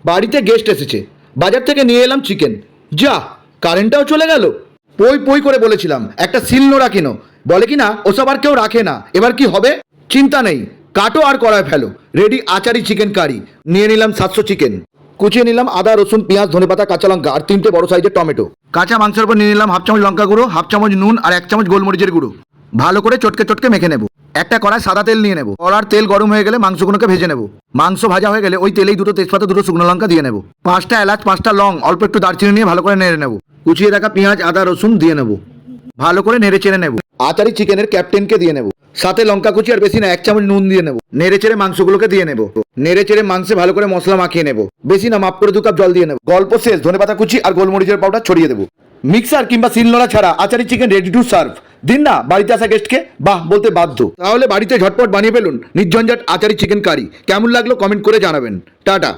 বাড়িতে গেস্ট এসেছে, বাজার থেকে নিয়ে এলাম চিকেন। যা, কারেন্টটাও চলে গেল। পই পই করে বলেছিলাম একটা শিলনোড়া কেনো, বলে কি না ওসব আর কেউ রাখে না। এবার কি হবে? চিন্তা নেই, কাটো আর কড়ায় ফেলো। Ready achari chicken curry. নিয়ে নিলাম 700 চিকেন। কুচিয়ে নিলাম আদা, রসুন, পেঁয়াজ, ধনেপাতা, কাঁচা লঙ্কা আর 3টে বড় সাইজের টমেটো। কাঁচা মাংসের উপর নিয়ে নিলাম হাফ চামচ লঙ্কা গুঁড়ো, হাফ চামচ নুন আর 1 চামচ গোলমরিচের গুঁড়ো। ভালো করে চটকে চটকে মেখে নেব। একটা কড়ায় সাদা তেল নিয়ে নেব। কড়ার তেল গরম হয়ে গেলে মাংসগুলোকে ভেজে নেব। মাংস ভাজা হয়ে গেলে ওই তেলেই 2টো তেজপাতা, 2টো শুকনো লঙ্কা দিয়ে নেব। 5টা এলাচ, 5টা লং, অল্প একটু দারচিনি নিয়ে ভালো করে নেড়ে নেব। কুচিয়ে রাখা পেঁয়াজ, আদা, রসুন দিয়ে নেব। ভালো করে নেড়ে চেড়ে নেব। আচারি চিকেনের ক্যাপ্টেনকে দিয়ে নেব। সাথে লঙ্কা কুচি আর বেশি না 1 চামচ নুন দিয়ে নেব। নেড়ে চেড়ে মাংসগুলোকে দিয়ে নেব। নেড়ে চেড়ে মাংসে ভালো করে মশলা মাখিয়ে নেব। বেশি না, মাপ করে 2 কাপ জল দিয়ে নেব। গল্প শেষ, ধনেপাতা কুচি আর গোলমরিচের পাউডার ছড়িয়ে দেব। মিক্সার কিংবা শিলনোড়া ছাড়া achari chicken ready to serve. দিন না বাড়িতে আসা গেস্টকে বাহ বলতে বাধ্য। তাহলে বাড়িতে ঝটপট বানিয়ে ফেলুন নির্ঝঞ্ঝাট আচারি চিকেন কারি। কেমন লাগলো কমেন্ট করে জানাবেন। টাটা।